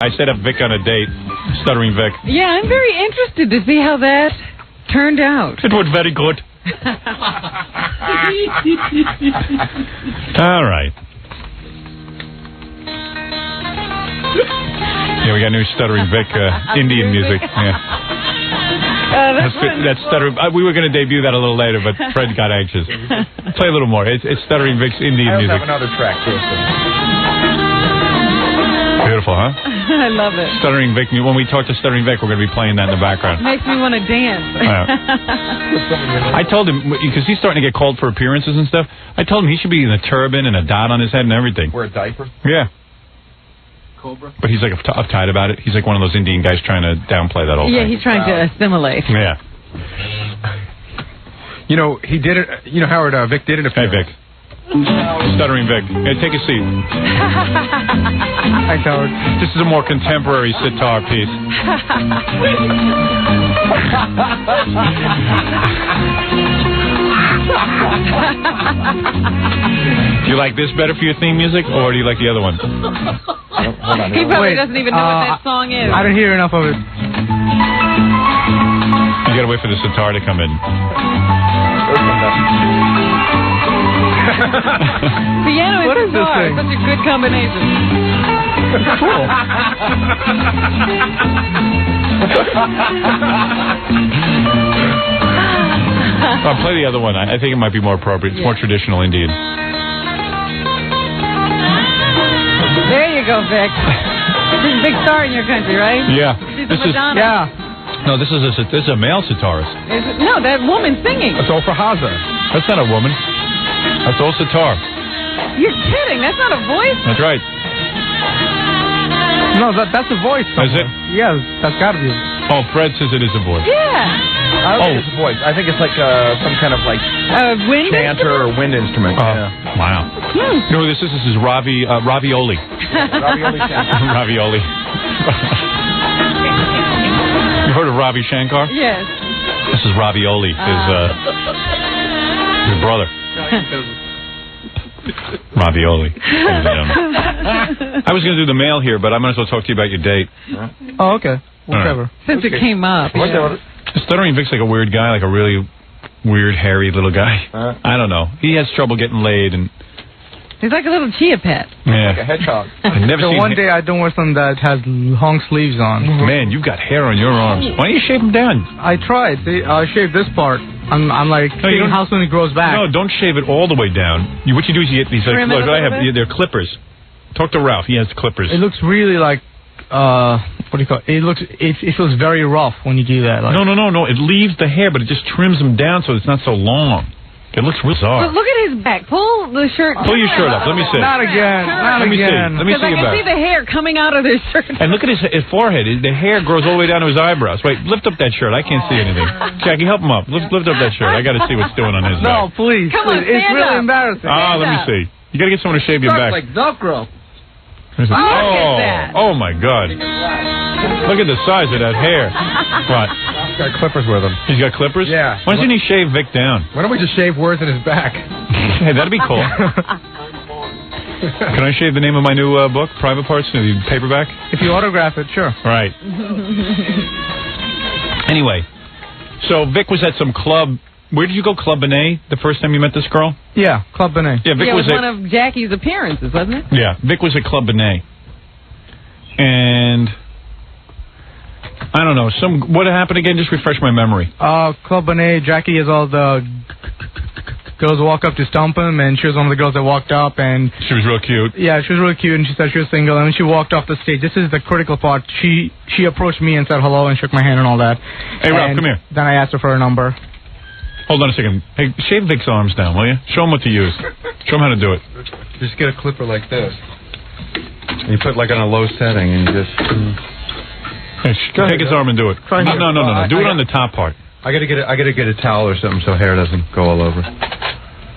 I set up Vic on a date, Stuttering Vic. Yeah, I'm very interested to see how that turned out. It was very good. All right. Yeah, we got new Stuttering Vic Indian music. Yeah. That's Stuttering. We were going to debut that a little later, but Fred got anxious. Play a little more. It's Stuttering Vic's Indian music. I have another track too. Beautiful, huh? I love it. Stuttering Vic. When we talk to Stuttering Vic, we're going to be playing that in the background. Makes me want to dance. I told him, because he's starting to get called for appearances and stuff, I told him he should be in a turban and a dot on his head and everything. Wear a diaper? Yeah. Cobra? But he's like uptight about it. He's like one of those Indian guys trying to downplay that whole thing. Yeah, he's trying to assimilate. Yeah. You know, he did it. You know, Howard, Vic did it. Hey, Vic. Stuttering Vic. Hey, take a seat. Thanks, Howard. This is a more contemporary sitar piece. Do you like this better for your theme music, or do you like the other one? Hold on. He probably doesn't even know what that song is. I didn't hear enough of it. You gotta wait for the sitar to come in. Piano and sitar, such a good combination. Cool. I'll play the other one. I think it might be more appropriate. It's more traditional Indian. There you go, Vic. She's a big star in your country, right? Yeah. She's a Madonna. Yeah. No, this is a male sitarist. Is it? No, that woman singing. That's all for Haza. That's not a woman. That's all sitar. You're kidding. That's not a voice. That's right. No, that's a voice. Is it? Yeah, that's got to be. Oh, Fred says it is a voice. Yeah. I don't think it's a voice. I think it's like some kind of like Wind chanter or wind instrument. Yeah. Wow. You know who this is? This is ravioli. Ravioli chanter. Ravioli. You heard of Ravi Shankar? Yes. This is Ravioli, his brother. Ravioli. I was going to do the mail here, but I might as well talk to you about your date. Oh, okay. Whatever. Since it came up. Yeah. Stuttering Vic's like a weird guy, like a really weird, hairy little guy. I don't know. He has trouble getting laid, and he's like a little chia pet. Yeah. Like a hedgehog. I've never seen one day I don't wear something that has long sleeves on. Man, you've got hair on your arms. Why don't you shave them down? I tried. I shaved this part. I'm like, seeing how soon it grows back. No, don't shave it all the way down. What you do is you get these, like, look, they're clippers. Talk to Ralph. He has clippers. It looks really like, what do you call it? It feels very rough when you do that. Like. No. It leaves the hair, but it just trims them down so it's not so long. It looks real bizarre. But look at his back. Pull the shirt. Pull your shirt up. Let me see. Not again. Not again. Let me see your back. I can see the hair coming out of his shirt. And look at his forehead. The hair grows all the way down to his eyebrows. Wait, lift up that shirt. I can't see anything. Jackie, help him up. Lift up that shirt. I got to see what's doing on his back. No, please. Come on, it's really embarrassing. Let me see. You got to get someone to shave your back. Like Velcro. Look at that. Oh, my God. Look at the size of that hair. What? He's got clippers with him. He's got clippers? Yeah. Why doesn't he shave Vic down? Why don't we just shave words in his back? Hey, that'd be cool. Can I shave the name of my new book, Private Parts, the paperback? If you autograph it, sure. Right. Anyway, so Vic was at some club. Where did you go, Club Benet, the first time you met this girl? Yeah, Club Benet. Yeah, Vic it was was one of Jackie's appearances, wasn't it? Yeah, Vic was at Club Benet. And I don't know, what happened again? Just refresh my memory. Club Benet, Jackie is all the girls walk up to stump him, and she was one of the girls that walked up, and she was real cute. Yeah, she was really cute, and she said she was single, and when she walked off the stage, this is the critical part, she approached me and said hello and shook my hand and all that. Hey, Ralph, come here. Then I asked her for her number. Hold on a second. Hey, shave Vic's arms down, will you? Show him what to use. Show him how to do it. Just get a clipper like this. And you put like on a low setting and you just... Hey, take his arm and do it. No. Do it on the top part. I gotta get a towel or something so hair doesn't go all over.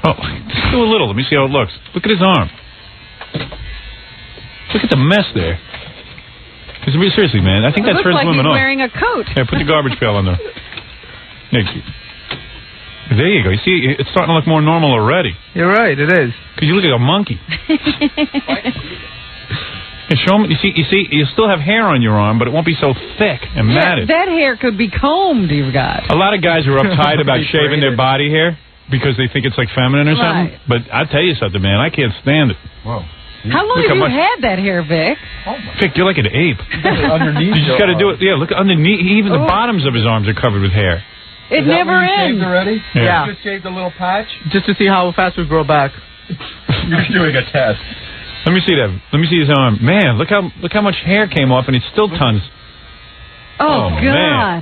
Oh, just do a little. Let me see how it looks. Look at his arm. Look at the mess there. Seriously, man. I think that's for his women on. He's wearing a coat. Yeah, put the garbage pail on there. There you go. You see, it's starting to look more normal already. You're right, it is. Because you look like a monkey. And show them. You see, you still have hair on your arm, but it won't be so thick and matted. That hair could be combed, you've got. A lot of guys are uptight about shaving their body hair because they think it's like feminine or something. But I'll tell you something, man. I can't stand it. Whoa. How long have you had that hair, Vic? Vic, you're like an ape. Underneath. You just got to do it. Yeah, look underneath. Even the bottoms of his arms are covered with hair. It never ends. Already? Yeah. You just shaved a little patch? Just to see how fast we grow back. You're doing a test. Let me see that. Let me see his arm. Man, look how much hair came off, and it's still tons. Oh God! Man.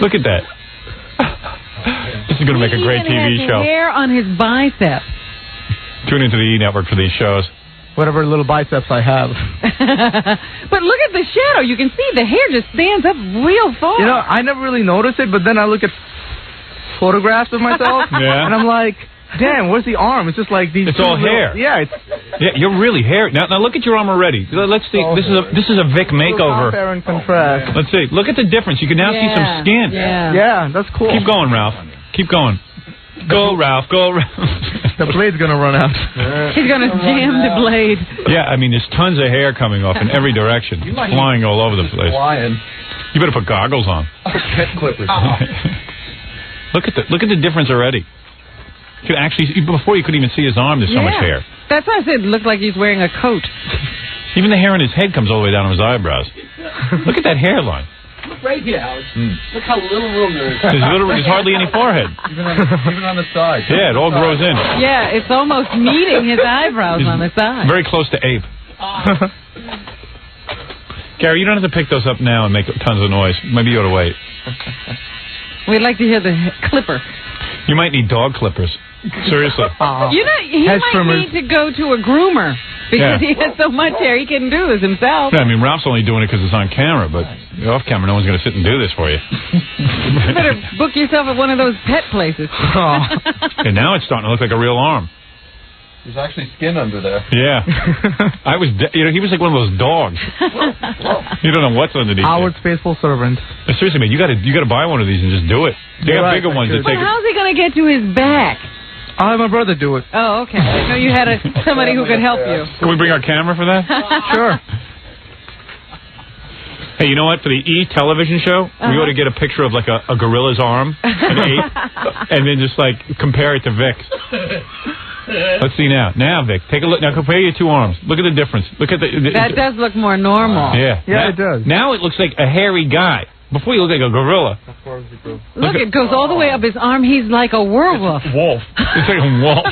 Look at that. This is going to make a great TV show. Hair on his bicep. Tune into the E! Network for these shows. Whatever little biceps I have. But look at the shadow. You can see the hair just stands up real far. You know, I never really noticed it, but then I look at photographs of myself, Yeah. and I'm like, damn, where's the arm? It's just like these. It's all hair. Yeah, it's. Yeah, you're really hairy. Now look at your arm already. Let's see. This is a Vic makeover. Compare and contrast. Let's see. Look at the difference. You can now see some skin. Yeah, that's cool. Keep going, Ralph. Keep going. Go, Ralph. Go, Ralph. The blade's gonna run out. He's gonna jam the blade. Yeah, I mean, there's tons of hair coming off in every direction. It's flying all over the place. Flying. You better put goggles on. Pet clippers. Look at the difference already. You could actually, before you couldn't even see his arm. There's so much hair. That's why I said it looked like he's wearing a coat. Even the hair on his head comes all the way down to his eyebrows. Look at that hairline. Look right here, Alex. Look how little room there is. There's hardly any forehead. Even on the side. Yeah, it all grows in. Yeah, it's almost meeting his eyebrows on the side. Very close to ape. Gary, you don't have to pick those up now and make tons of noise. Maybe you ought to wait. We'd like to hear the clipper. You might need dog clippers. Seriously. You know, he might need to go to a groomer because he has so much hair he can do this himself. Yeah, I mean, Ralph's only doing it because it's on camera, but off camera, no one's going to sit and do this for you. You better book yourself at one of those pet places. And now it's starting to look like a real arm. There's actually skin under there. Yeah. He was like one of those dogs. You don't know what's underneath. Howard's faithful servant. Seriously, man, you got to buy one of these and just do it. They got bigger ones that take it. How's he going to get to his back? I'll have my brother do it. Oh, okay. I didn't know you had somebody who could help you. Can we bring our camera for that? Sure. Hey, you know what? For the E! television show, we ought to get a picture of like a gorilla's arm, an ape, and then just like compare it to Vic's. Let's see now. Now, Vic, take a look. Now compare your two arms. Look at the difference. Look at that does look more normal. Yeah, it does. Now it looks like a hairy guy. Before you look like a gorilla. Look, it goes all the way up his arm. He's like a werewolf. Wolf. It's like a wolf.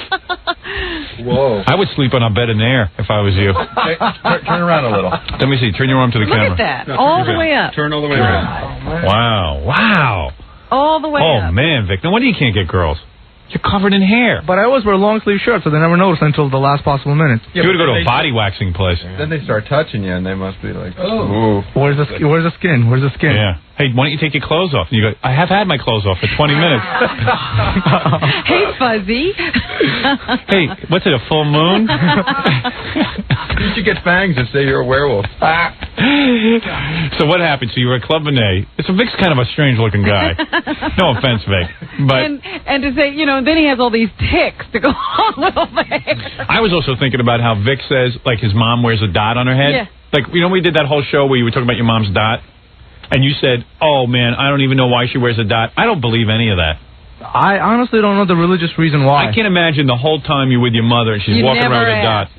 Whoa. I would sleep on a bed in there if I was you. Turn around a little. Let me see. Turn your arm to the camera. Look at that. All the way up. Turn all the way around. Wow. All the way up. Oh, man, Vic. No wonder you can't get girls. You're covered in hair. But I always wear long sleeve shirts, so they never notice until the last possible minute. You would go to a body waxing place. Then they start touching you, and they must be like, ooh. Where's the skin? Where's the skin? Yeah. Hey, why don't you take your clothes off? And you go, I have had my clothes off for 20 minutes. Hey, Fuzzy. Hey, what's it, a full moon? You should get fangs and say you're a werewolf. So what happened? So you were at Club Benet. Vic's kind of a strange-looking guy. No offense, Vic. But and to say, then he has all these ticks to go on with all the hair. I was also thinking about how Vic says, like, his mom wears a dot on her head. Yeah. Like, we did that whole show where you were talking about your mom's dot. And you said, oh, man, I don't even know why she wears a dot. I don't believe any of that. I honestly don't know the religious reason why. I can't imagine the whole time you're with your mother and she's walking around with a dot.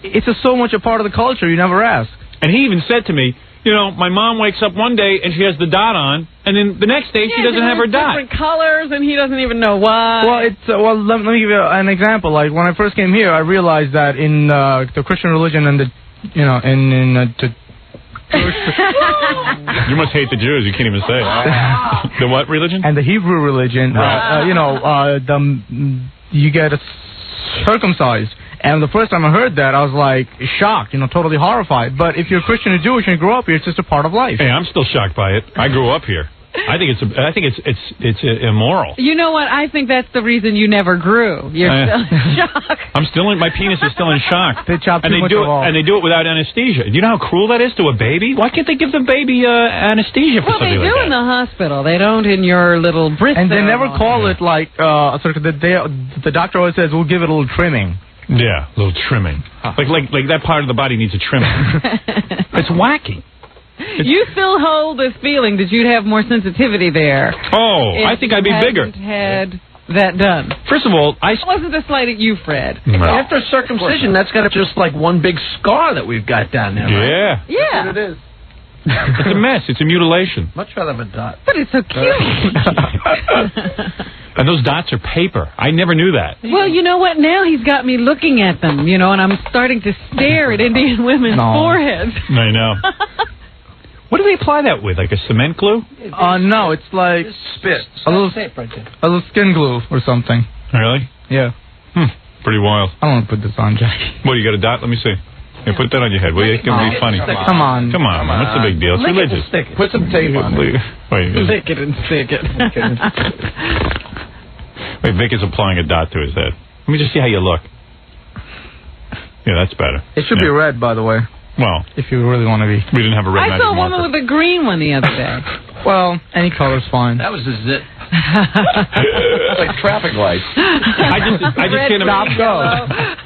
It's just so much a part of the culture, you never ask. And he even said to me, my mom wakes up one day and she has the dot on, and then the next day she doesn't have her dot. Different colors, and he doesn't even know why. Well, let me give you an example. Like, when I first came here, I realized that in the Christian religion and the You must hate the Jews. You can't even say it. The what religion? And the Hebrew religion, you get circumcised. And the first time I heard that, I was like shocked, totally horrified. But if you're Christian or Jewish and you grow up here, it's just a part of life. Hey, I'm still shocked by it. I grew up here. I think it's immoral. You know what? I think that's the reason you never grew. You're still in shock. My penis is still in shock. They chop too much off. And they do it without anesthesia. Do you know how cruel that is to a baby? Why can't they give the baby anesthesia for something like that? Well, they do in the hospital. They don't in your little bris. And they never call it like the doctor always says, we'll give it a little trimming. Yeah, a little trimming. Like that part of the body needs a trimming. It's wacky. You still hold this feeling that you'd have more sensitivity there. Oh, I think I'd be bigger. Had that done. First of all, I wasn't a slight at you, Fred. No. After circumcision, that's got to just like one big scar that we've got down there. Right? Yeah. Yeah. That's what it is. It's a mess. It's a mutilation. Much rather have a dot. But it's so cute. And those dots are paper. I never knew that. Well, you know what? Now he's got me looking at them, and I'm starting to stare at Indian women's foreheads. I know. What do they apply that with? Like a cement glue? No, it's like spit. A little tape right there. A little skin glue or something. Really? Yeah. Pretty wild. I don't want to put this on, Jackie. What, you got a dot? Let me see. Yeah, put that on your head. Well, it's going to be funny. Come on. Come on. What's the big deal? It's religious. Put some tape on it. Wait, Lick it and stick it. Wait, Vic is applying a dot to his head. Let me just see how you look. Yeah, that's better. It should be red, by the way. Well, if you really want to be. We didn't have a red I magic saw a woman marker. with a green one the other day. Well, any color's fine. That was a zit. Like traffic lights. I just can't imagine.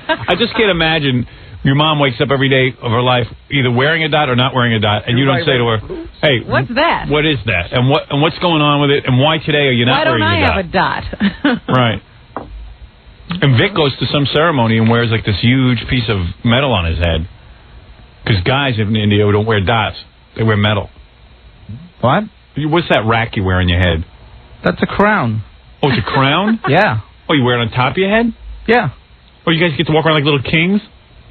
I just can't imagine your mom wakes up every day of her life either wearing a dot or not wearing a dot, and you don't say to her, "Hey, what's that? What is that? And what's going on with it? And why today are you not wearing a dot?" Why don't I have a dot? Right. And Vic goes to some ceremony and wears like this huge piece of metal on his head. Because guys in India don't wear dots. They wear metal. What? What's that rack you wear on your head? That's a crown. Oh, it's a crown? Yeah. Oh, you wear it on top of your head? Yeah. Oh, you guys get to walk around like little kings?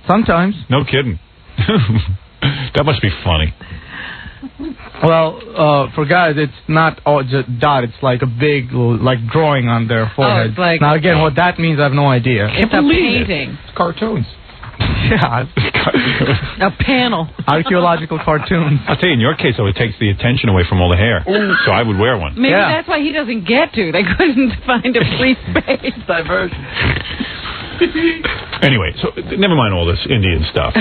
Sometimes. No kidding. That must be funny. Well, for guys, it's not all just dot. It's like a big, like, drawing on their forehead. It's like, now, again, what that means, I have no idea. It's a painting. It's cartoons. Yeah. A panel. Archaeological cartoons. I'll tell you, in your case, though, it takes the attention away from all the hair. So I would wear one. Maybe that's why he doesn't get to. They couldn't find a free space. Diversion. Anyway, so never mind all this Indian stuff.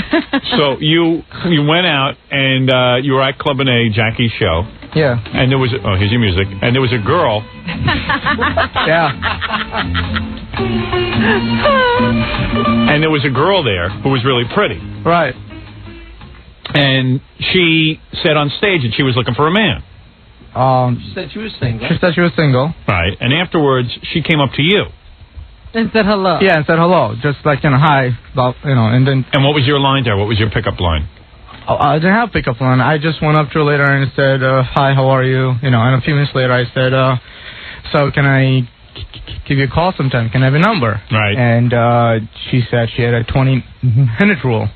So you went out and you were at Club A, Jackie's show. Yeah. And there was here's your music. And there was a girl. Yeah. And there was a girl there who was really pretty. Right. And she said on stage that she was looking for a man. She said she was single. She said she was single. Right. And afterwards, she came up to you. And said hello. Yeah, and said hello. Just like, hi. And then... And what was your line there? What was your pickup line? I didn't have pickup line. I just went up to her later and said, hi, how are you? And a few minutes later I said, so can I give you a call sometime? Can I have a number? Right. And she said she had a 20-minute rule.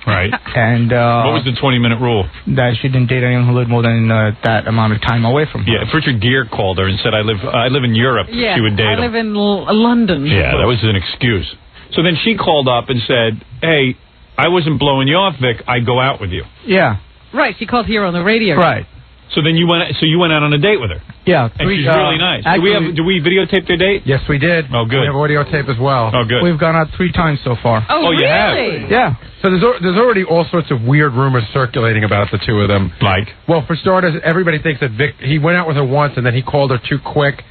Right. And what was the 20-minute rule? That she didn't date anyone who lived more than that amount of time away from her. Yeah, if Richard Gere called her and said, I live in Europe, yeah, she would date him. I live in London. Yeah, that was an excuse. So then she called up and said, hey, I wasn't blowing you off, Vic. I'd go out with you. Yeah. Right, she called here on the radio. Right. So then you went out on a date with her. Yeah. And she's really nice. Actually, do we videotape their date? Yes, we did. Oh, good. We have audio tape as well. Oh, good. We've gone out 3 times so far. Oh, you really? have? Yeah. So there's already all sorts of weird rumors circulating about the two of them. Like? Well, for starters, everybody thinks that Vic, he went out with her once and then he called her too quick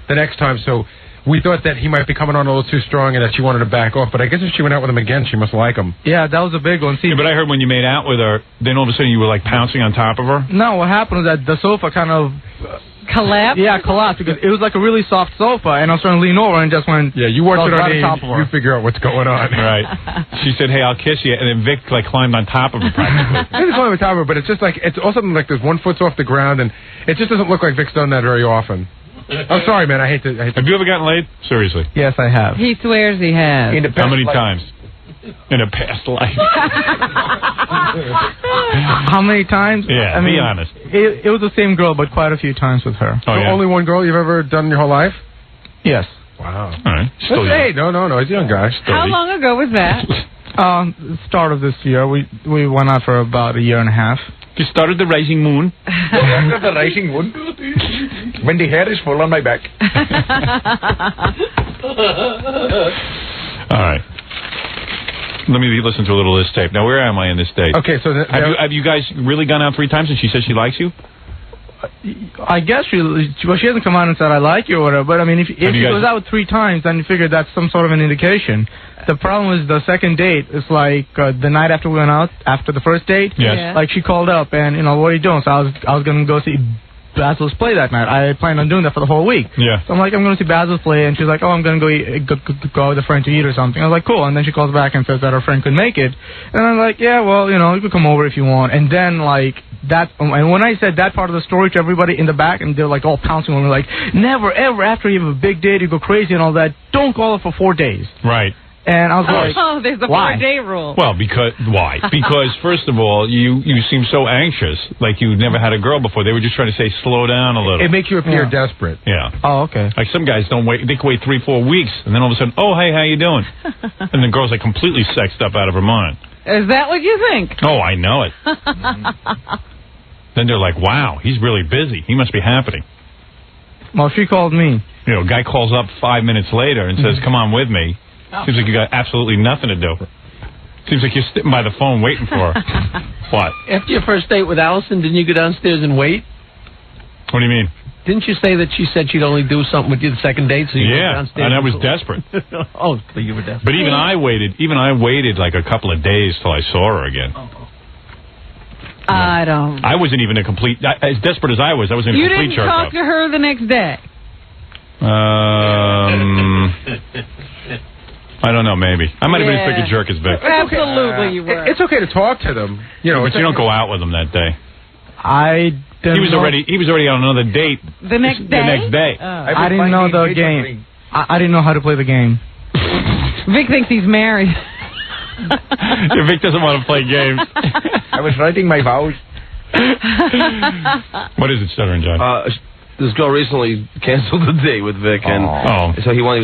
the next time. So we thought that he might be coming on a little too strong and that she wanted to back off. But I guess if she went out with him again, she must like him. Yeah, that was a big one. See, Yeah, but I heard when you made out with her, then all of a sudden you were like pouncing on top of her. no, what happened was that the sofa kind of... Collapsed? Yeah, collapsed because it was like a really soft sofa, and I was trying to lean over and just went... Yeah, you watch it on right on top of her. you figure out what's going on. Right. She said, hey, I'll kiss you. And then Vic climbed on top of her practically. Maybe it's only with Tower, but it's just like, it's also like there's 1 foot's off the ground, and it just doesn't look like Vic's done that very often. I'm sorry, man. I hate to. Have you ever gotten laid? Seriously. Yes, I have. He swears he has. How many times? In a past life. How many times? Yeah, I mean, be honest. It was the same girl, but quite a few times with her. Oh, yeah? Only one girl you've ever done in your whole life? Yes. Wow. All right. Still young. Hey, no, he's a young guy. How long ago was that? Start of this year. We went out for about a year and a half. You started the rising moon. The rising moon. When the hair is full on my back. All right. Let me listen to a little of this tape. Now, where am I in this date? Okay, so... Have you guys really gone out 3 times and she says she likes you? I guess she hasn't come out and said I like you or whatever. But I mean, if she goes out 3 times, then you figure that's some sort of an indication. The problem is the second date. It's like the night after we went out, after the first date. Yes. Yeah. Like she called up and what are you doing? So I was gonna go see Basil's play that night. I planned on doing that for the whole week. Yeah. So I'm like, I'm going to see Basil's play, and she's like, oh, I'm going to go with a friend to eat or something. I was like, cool. And then she calls back and says that her friend could make it. And I'm like, yeah, well, you could come over if you want. And then, like, and when I said that part of the story to everybody in the back, and they're like all pouncing on me, like, never, ever, after you have a big date, you go crazy and all that, don't call her for 4 days. Right. And I was like, oh, there's a why? 4-day rule. Well, why? Because, first of all, you seem so anxious, like you never had a girl before. They were just trying to say, slow down a little. It makes you appear desperate. Yeah. oh, okay. Like some guys don't wait. They can wait 3-4 weeks, and then all of a sudden, oh, hey, how you doing? And the girl's like completely sexed up out of her mind. Is that what you think? Oh, I know it. Then they're like, wow, he's really busy. He must be happening. Well, she called me. A guy calls up 5 minutes later and says, come on with me. Seems like you got absolutely nothing to do. Seems like you're sitting by the phone waiting for her. What? After your first date with Allison, didn't you go downstairs and wait? What do you mean? Didn't you say that she said she'd only do something with you the second date? So you went downstairs and I was desperate. Oh, so you were desperate. But even I waited like a couple of days till I saw her again. I don't. I wasn't even as desperate as I was in a You complete didn't jerk talk off. to her the next day? I don't know, maybe. I might have been as big a jerk as Vic. Absolutely, you were. It's okay to talk to them. But you don't go out with them that day. He was already on another date. The next day? The next day. I didn't know the game. I didn't know how to play the game. Vic thinks he's married. Vic doesn't want to play games. I was writing my vows. What is it, Stuttering John? This girl recently canceled the date with Vic, and so he was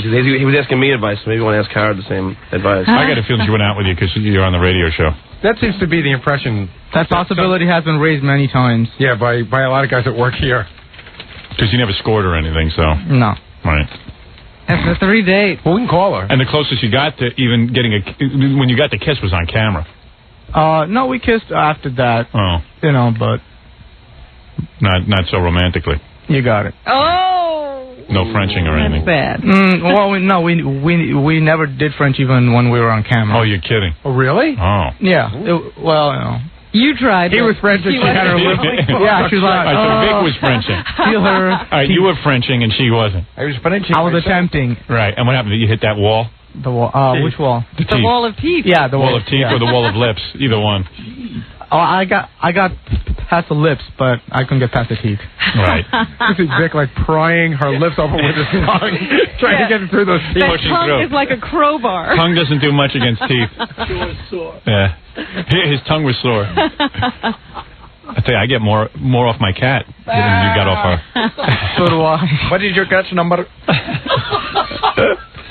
asking me advice. So maybe you want to ask Kara the same advice. I got a feeling she went out with you because you're on the radio show. That seems to be the impression. That possibility has been raised many times. Yeah, by a lot of guys that work here. Because you never scored or anything, so. No. Right. After 3 dates. Well, we can call her. And the closest you got to even getting when you got the kiss was on camera. No, we kissed after that. Oh. But. Not so romantically. You got it. Oh. No Frenching or anything. That's bad. Well, we never did French even when we were on camera. Oh, you're kidding. Oh, really? Oh. Yeah. You tried. He was French and she had her lip. Yeah, she was like, so Vic was Frenching. Feel her. All right, you were Frenching and she wasn't. I was Frenching. I was attempting. Right. And what happened? Did you hit that wall? The wall. Which wall? The teeth. wall of teeth. Yeah, the wall of teeth or the wall of lips. Either one. Oh, I got past the lips, but I couldn't get past the teeth. Right. This is Vic like prying her lips open with his tongue, trying to get through those teeth. That tongue is like a crowbar. Tongue doesn't do much against teeth. She was sore. Yeah. His tongue was sore. I tell you, I get more off my cat than you got off her. So do I. What is your cat's number?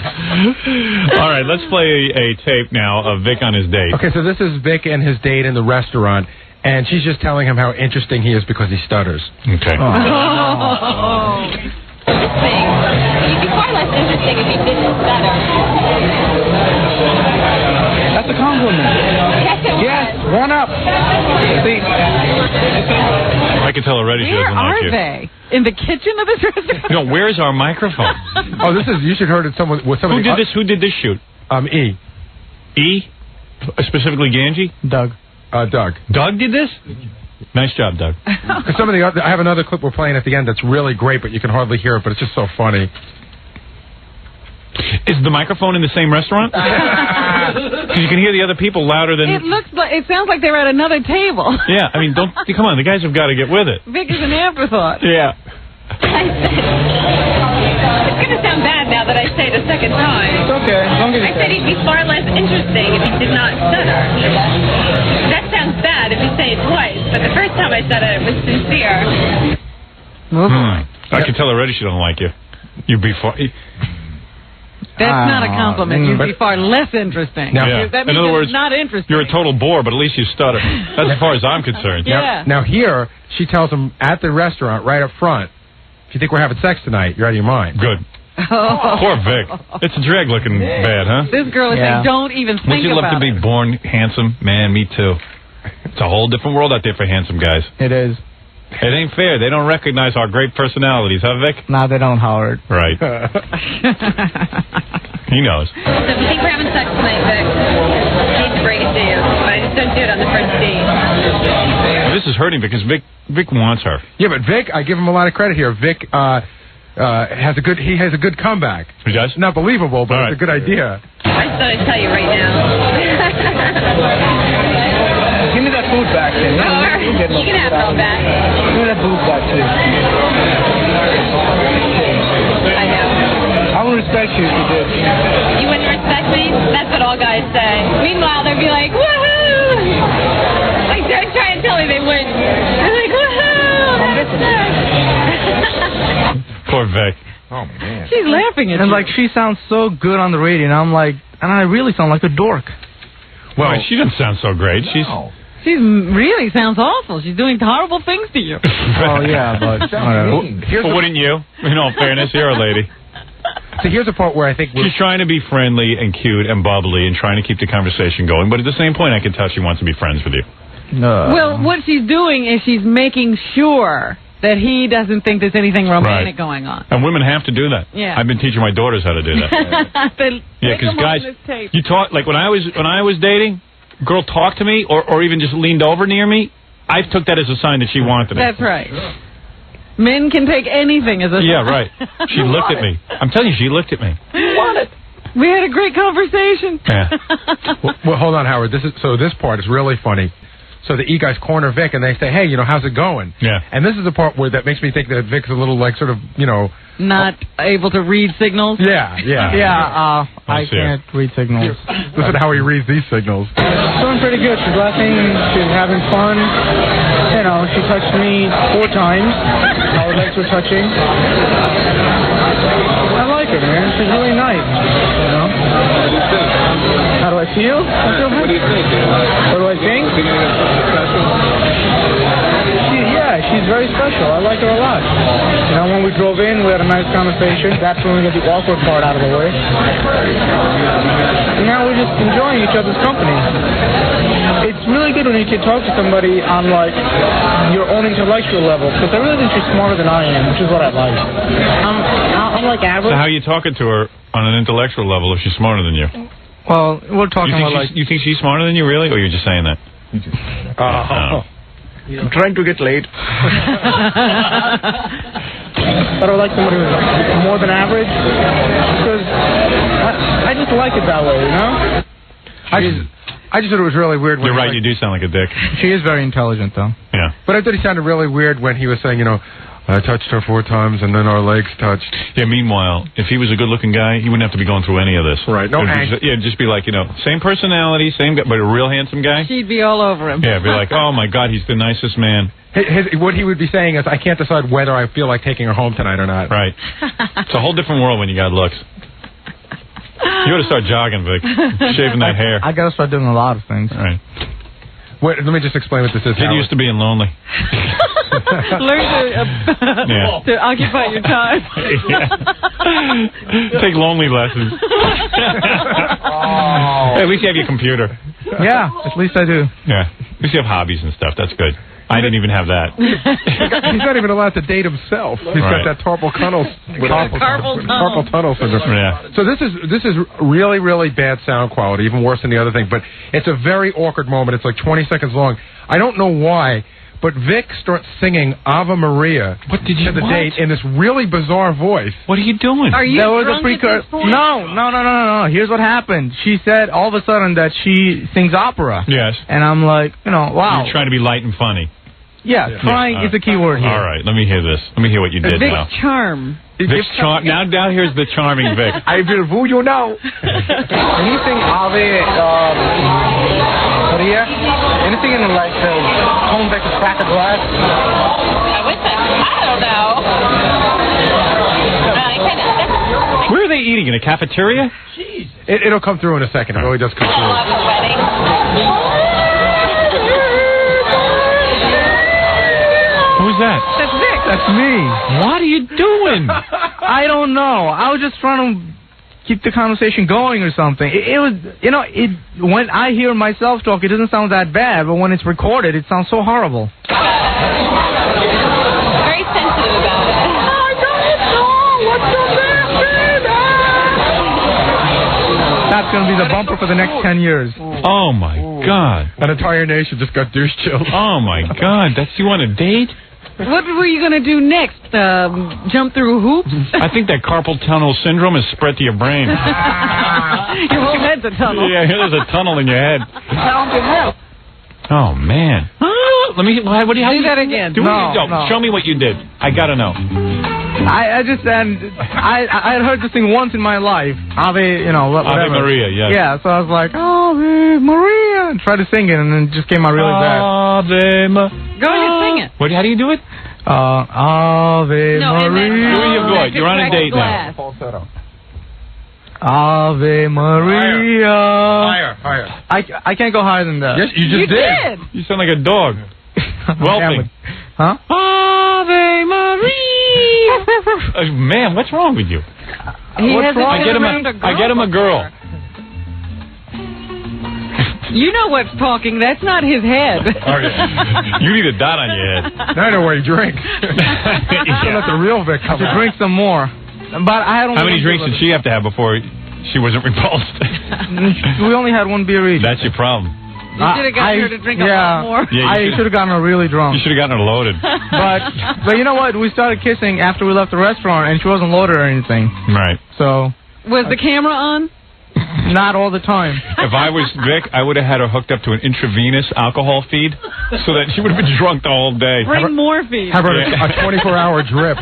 All right, let's play a tape now of Vic on his date. Okay, so this is Vic and his date in the restaurant, and she's just telling him how interesting he is because he stutters. Okay. Oh. You'd be far less interesting if you didn't stutter. That's a compliment. Yes, 1 up. See? I can tell already she Where doesn't like are you. they? In the kitchen of this restaurant? No, where's our microphone? Oh, you should heard it with somebody. Who did this shoot? E. E? Specifically Ganji? Doug. Doug. Doug did this? Nice job, Doug. I have another clip we're playing at the end that's really great, but you can hardly hear it, but it's just so funny. Is the microphone in the same restaurant? Because you can hear the other people louder than... It sounds like they're at another table. Yeah, I mean, come on, the guys have got to get with it. Vic is an afterthought. Yeah. It's going to sound bad now that I say it a second time. It's okay. Don't get I said he'd be far less interesting if he did not stutter. That sounds bad if you say it twice, but the first time I said it was sincere. I can tell already she doesn't like you. You'd be far... That's not a compliment. You'd be far less interesting. Yeah. That means in other words, not interesting. you're a total bore, but at least you stutter. That's as far as I'm concerned. Yeah. Now here, she tells him at the restaurant right up front, if you think we're having sex tonight, you're out of your mind. Good. Poor Vic. It's a drag looking bad, huh? This girl is saying, don't even think Wouldn't you love about to be born handsome? Man, me too. It's a whole different world out there for handsome guys. It is. It ain't fair. They don't recognize our great personalities, huh, Vic? No, they don't, Howard. Right. He knows. So if you think we're having sex tonight, Vic, I hate to break it to you, but I just don't do it on the first date. This is hurting because Vic wants her. Yeah, but Vic, I give him a lot of credit here. Vic has a good comeback. He does? Not believable, but it's a good idea. I just thought I'd tell you right now. Give me that food back, then. You can have it all back. Give me that food back, too. I know. I would respect you if you did. You wouldn't respect me? That's what all guys say. Meanwhile, they'd be like, woohoo! Like, don't try and tell me they wouldn't. They're like, woohoo! That's nice. Poor Vic. Oh, man. She's laughing at And, you. like, she sounds so good on the radio, and I'm like, and I really sound like a dork. Well, she doesn't sound so great. She really sounds awful. She's doing horrible things to you. Oh, yeah, but whatever. But wouldn't you? In all fairness, you're a lady. So here's the part where I think she's trying to be friendly and cute and bubbly and trying to keep the conversation going, but at the same point, I can tell she wants to be friends with you. No. Well, what she's doing is she's making sure that he doesn't think there's anything romantic going on. And women have to do that. Yeah. I've been teaching my daughters how to do that. Yeah, because guys, you talk like when I was dating, a girl talked to me or even just leaned over near me. I took that as a sign that she wanted it. That's right. Men can take anything as a sign. Yeah, right. She looked at me. I'm telling you, she looked at me. Want it? We had a great conversation. Yeah. well, hold on, Howard. This part is really funny. So the guys corner Vic and they say, "Hey, how's it going?" Yeah. And this is the part where that makes me think that Vic's a little like sort of, not able to read signals. Yeah. I can't read signals. Listen to how he reads these signals. She's doing pretty good. She's laughing. She's having fun. She touched me 4 times. Our legs were touching. I like her, man. She's really nice. How do I feel? What do you think? What do I think? She's very special. I like her a lot. When we drove in, we had a nice conversation. That's when we got the awkward part out of the way. And now we're just enjoying each other's company. It's really good when you can talk to somebody on, like, your own intellectual level, because I really think she's smarter than I am, which is what I like. I'm like average. So how are you talking to her on an intellectual level if she's smarter than you? Well, we're talking about, like... You think she's smarter than you, really, or you're just saying that? I'm trying to get laid. But I like somebody who's more than average, because I just like it that way, I just thought it was really weird. You're right, you do sound like a dick. She is very intelligent, though. Yeah. But I thought he sounded really weird when he was saying, I touched her 4 times and then our legs touched. Yeah, meanwhile, if he was a good-looking guy, he wouldn't have to be going through any of this. Right, no angst. Just be like, same personality, same guy, but a real handsome guy. She'd be all over him. Yeah, be like, oh, my God, he's the nicest man. What he would be saying is, I can't decide whether I feel like taking her home tonight or not. Right. It's a whole different world when you got looks. You ought to start jogging, Vic. Shaving that hair. I got to start doing a lot of things. All right. Wait, let me just explain what this is. Get used to being lonely. Learn to occupy your time. Take lonely lessons. At least you have your computer. Yeah, at least I do. Yeah. At least you have hobbies and stuff. That's good. I didn't even have that. He's not even allowed to date himself. He's got that carpal tunnel syndrome. Yeah. So this is really, really bad sound quality, even worse than the other thing. But it's a very awkward moment. It's like 20 seconds long. I don't know why, but Vic starts singing Ave Maria to the date in this really bizarre voice. What are you doing? Are you drunk at this point? No. Here's what happened. She said all of a sudden that she sings opera. Yes. And I'm like, wow. You're trying to be light and funny. Yeah, trying is the key word here. All right, let me hear this. Let me hear what you did now. Vic's charm. Vic's charm. Now here's the charming Vic. I will woo you now. Anything Ave Maria? Anything in like home back to crack a glass? I don't know. Where are they eating? In a cafeteria? Jeez. It'll come through in a second. It really does come through. Who's that? That's Vic. That's me. What are you doing? I don't know. I was just trying to keep the conversation going or something. It was, when I hear myself talk, it doesn't sound that bad, but when it's recorded, it sounds so horrible. That's going to be the bumper for the next 10 years. Oh, my God. An entire nation just got douche chilled. Oh, my God. That's you on a date? What were you going to do next? Jump through hoops? I think that carpal tunnel syndrome is spread to your brain. Your whole head's a tunnel. Yeah, there's a tunnel in your head. Oh, man. Let me... What do you do that again? No. Show me what you did. I got to know. I had heard this thing once in my life. Ave, whatever. Ave Maria, yes. Yeah, so I was like, Ave Maria, and tried to sing it, and then it just came out really bad. Ave Maria. Go ahead, sing it. How do you do it? Ave Maria. You're on a date now. Ave Maria. Higher. I can't go higher than that. Yes, you just did. You sound like a dog. Whelping. Huh? Ave Maria. Man, what's wrong with you? What's wrong? I get him a girl. You know what's talking. That's not his head. You need a dot on your head. Now I know where he drinks. Let the real Vic come to drink some more. But I don't. How many drinks did she have to have before she wasn't repulsed? We only had one beer each. That's your problem. You should have gotten her to drink a lot more. Yeah, I should have gotten her really drunk. You should have gotten her loaded. But you know what? We started kissing after we left the restaurant, and she wasn't loaded or anything. Right. So. Was the camera on? Not all the time. If I was Vic, I would have had her hooked up to an intravenous alcohol feed so that she would have been drunk the whole day. Bring morphine. Have her a 24-hour drip.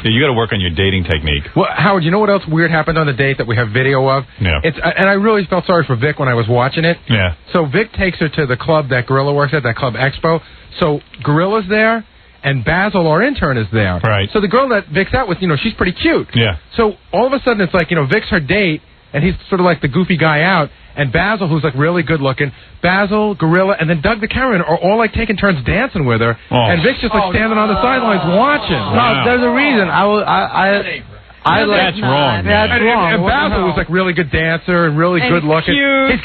Yeah, you got to work on your dating technique. Well, Howard, you know what else weird happened on the date that we have video of? Yeah. And I really felt sorry for Vic when I was watching it. Yeah. So Vic takes her to the club that Gorilla works at, that Club Expo. So Gorilla's there, and Basil, our intern, is there. Right. So the girl that Vic's out with, she's pretty cute. Yeah. So all of a sudden it's like, Vic's her date, and he's sort of like the goofy guy out, and Basil, who's like really good looking, Basil, Gorilla, and then Doug the cameraman are all like taking turns dancing with her, and Vic's just like standing on the sidelines watching. No, there's a reason. That's wrong. That's wrong. And Basil was like really good dancer and really good looking.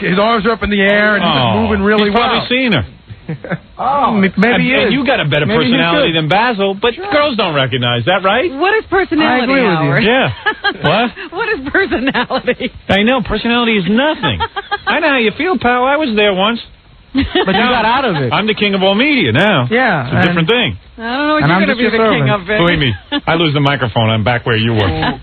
His arms are up in the air and he's just moving really well. He's probably seen her. Maybe and you got a better personality than Basil, but girls don't recognize that, right? What is personality, I agree with Howard? you. Yeah. What? What is personality? I know, personality is nothing. I know how you feel, pal. I was there once. But you got out of it. I'm the king of all media now. Yeah. It's a different thing. I don't know what you're going to be the king of, Vic. Believe me, I lose the microphone, I'm back where you were.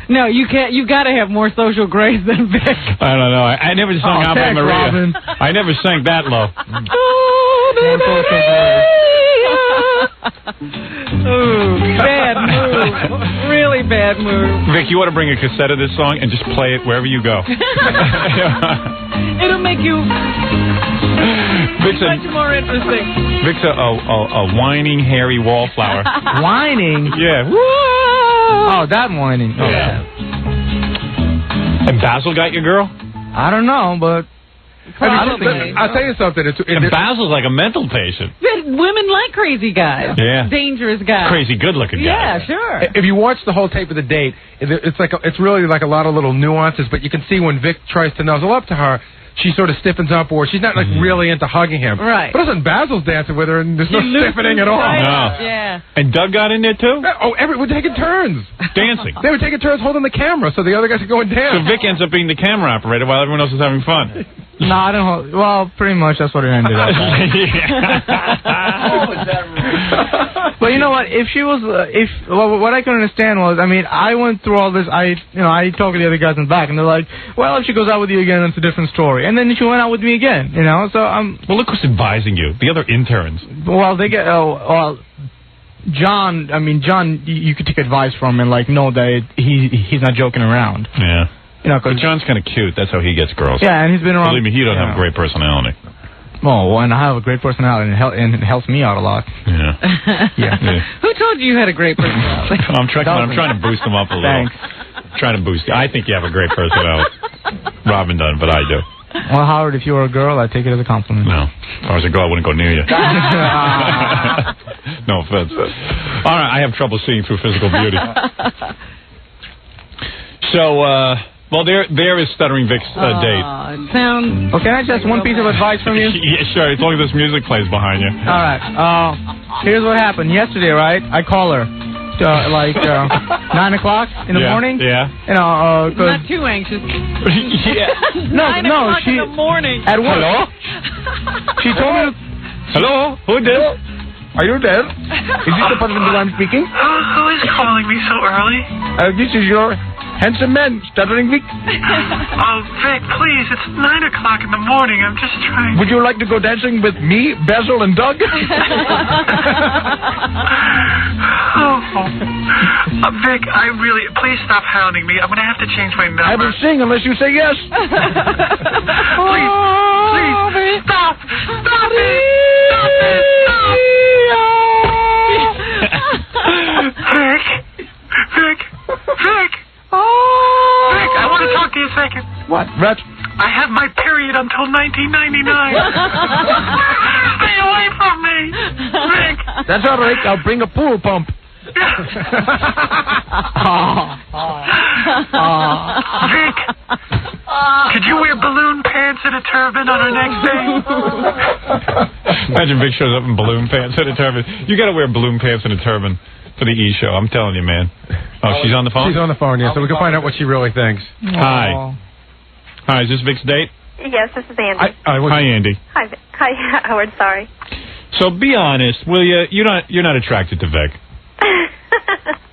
No, you can't. You got to have more social grace than Vic. I don't know. I never sung Ave Maria. Robin. I never sang that low. Ooh, bad move. Really bad move. Vic, you ought to bring a cassette of this song and just play it wherever you go. It'll make you Vic's much more interesting. Vic's a whining, hairy wallflower. Whining? Yeah. Oh, that whining. Oh, yeah. And Basil got your girl? I don't know, but... I'll tell you something. And Basil's like a mental patient. Women like crazy guys. Yeah. Dangerous guys. Crazy good-looking guys. Yeah, sure. If you watch the whole tape of the date, it's really like a lot of little nuances, but you can see when Vic tries to nuzzle up to her, she sort of stiffens up, or she's not like really into hugging him. Right. But listen, Basil's dancing with her, and there's no stiffening at all. No. Yeah. And Doug got in there too? We're taking turns. Dancing. They were taking turns holding the camera, so the other guys could go and dance. So Vic ends up being the camera operator while everyone else is having fun. No, I don't hold... Well, pretty much that's what it ended up. But you know what? If she was... what I couldn't understand was, I went through all this. I talked to the other guys in the back, and they're like, well, if she goes out with you again, it's a different story. And then she went out with me again, so I'm... Well, look who's advising you. The other interns. Well, they get... John, you could take advice from him and, know that he's not joking around. Yeah. But John's kind of cute. That's how he gets girls. Yeah, and he's been around... Believe me, he doesn't have a great personality. Oh, and I have a great personality, and it helps me out a lot. Yeah. Yeah. Who told you you had a great personality? I'm trying to boost him up a little. Thanks. I'm trying to boost you. I think you have a great personality. Robin doesn't, but I do. Well, Howard, if you were a girl, I'd take it as a compliment. No. If I was a girl, I wouldn't go near you. No offense. All right, I have trouble seeing through physical beauty. So, well, there is Stuttering Vic's date. It sounds... Well, can I just one piece of advice from you? Yeah, sure. As long as this music plays behind you. All right. Here's what happened. Yesterday, right, I call her. like 9 o'clock in the morning. Yeah. You know, Not too anxious. Yeah. 9 o'clock in the morning. At work. Hello? She told me to... Hello? Who is this? Are you there? Is this the person who I'm speaking? Who is calling me so early? This is your handsome man, Stuttering Vic. Oh, Vic, please, it's 9 o'clock in the morning. I'm just trying... Would you like to go dancing with me, Basil, and Doug? Vic, I really... Please stop hounding me. I'm going to have to change my number. I will sing unless you say yes. Please, stop! Stop it! Stop it! Stop! Vic! Vic! Vic! Vic, I want to talk to you a second. What? Rat? I have my period until 1999. Stay away from me, Vic. That's all right. I'll bring a pool pump. Vic, could you wear balloon pants and a turban on our next date? Imagine Vic shows up in balloon pants and a turban. You got to wear balloon pants and a turban for the E! Show. I'm telling you, man. Oh, she's on the phone? She's on the phone, yeah, so we can find out what she really thinks. Hi. Hi, is this Vic's date? Yes, this is Andy. Hi, Andy. Hi, hi, Howard. Sorry. So be honest, will you? You're not attracted to Vic.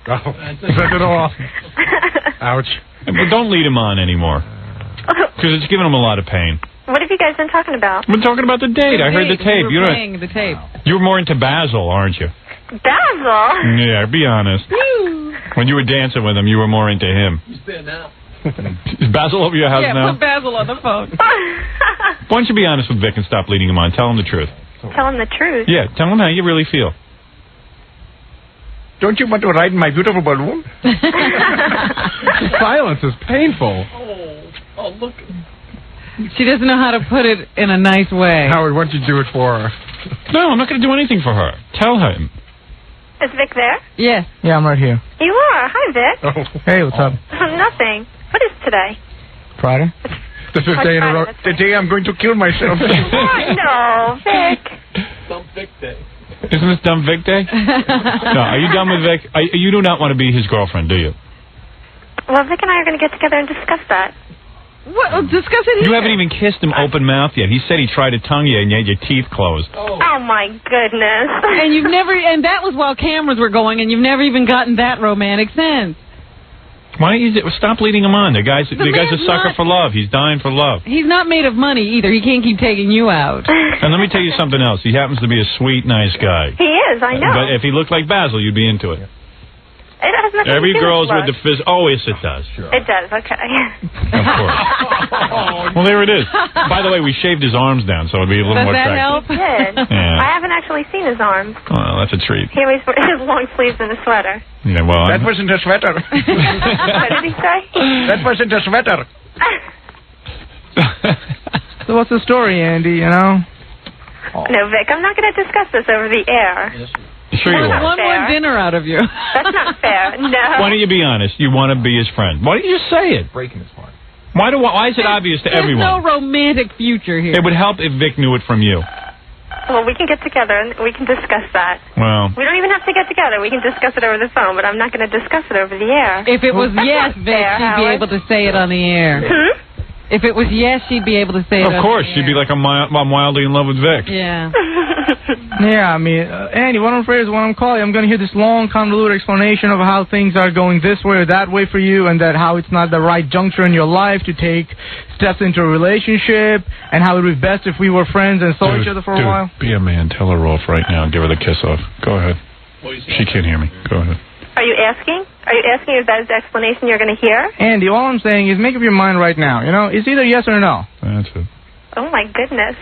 That's it all. Ouch. But don't lead him on anymore, because it's giving him a lot of pain. What have you guys been talking about? We're talking about the date. I heard the tape. You were playing the tape. You were more into Basil, aren't you? Basil? Yeah, be honest. When you were dancing with him, you were more into him. He's there now. Is Basil over your house now? Yeah, put Basil on the phone. Why don't you be honest with Vic and stop leading him on? Tell him the truth. Tell him the truth? Yeah, tell him how you really feel. Don't you want to ride my beautiful balloon? Silence is painful. Oh, look. She doesn't know how to put it in a nice way. Howard, why don't you do it for her? No, I'm not going to do anything for her. Tell him. Is Vic there? Yes. Yeah, I'm right here. You are. Hi, Vic. Oh. Hey, what's up? Nothing. What is today? Friday? The fifth day in a row. The day I'm going to kill myself. No, Vic. Dumb Vic Day. Isn't this dumb Vic Day? No, are you done with Vic? You do not want to be his girlfriend, do you? Well, Vic and I are going to get together and discuss that. What? Discuss it here. You haven't even kissed him open mouth yet. He said he tried to tongue you and you had your teeth closed. Oh my goodness. And you've never, and that was while cameras were going, and you've never even gotten that romantic sense. Why don't you stop leading him on? The guy's a sucker for love. He's dying for love. He's not made of money either. He can't keep taking you out. And let me tell you something else. He happens to be a sweet, nice guy. He is, I know. But if he looked like Basil, you'd be into it. It has nothing Every to do girl's with with the fizz. Oh, yes, it does. Sure. It does, okay. Of course. Well, there it is. By the way, we shaved his arms down, so it'll be a little more attractive. Does that help? Yeah. I haven't actually seen his arms. Well, that's a treat. He always wears his long sleeves and a sweater. Yeah, well, that wasn't a sweater. What did he say? That wasn't a sweater. So what's the story, Andy, you know? No, Vic, I'm not going to discuss this over the air. Yes. Sure you are. One more dinner out of you. That's not fair. No. Why don't you be honest? You want to be his friend. Why don't you just say it? Breaking his heart. Why is it obvious to everyone? There's no romantic future here. It would help if Vic knew it from you. Well, we can get together and we can discuss that. Well. We don't even have to get together. We can discuss it over the phone, but I'm not going to discuss it over the air. If it was yes, Vic, she'd be able to say it on the air. If it was yes, she'd be able to say it on the air. Of course, she'd be like, I'm wildly in love with Vic. Yeah. Yeah, I mean, Andy, what I'm afraid is when I'm calling, I'm going to hear this long, convoluted explanation of how things are going this way or that way for you, and that how it's not the right juncture in your life to take steps into a relationship, and how it would be best if we were friends and saw each other for a while. Be a man. Tell her off right now and give her the kiss off. Go ahead. She can't hear me. Go ahead. Are you asking? Are you asking if that is the explanation you're going to hear? Andy, all I'm saying is make up your mind right now. You know, it's either yes or no. That's it. Oh, my goodness.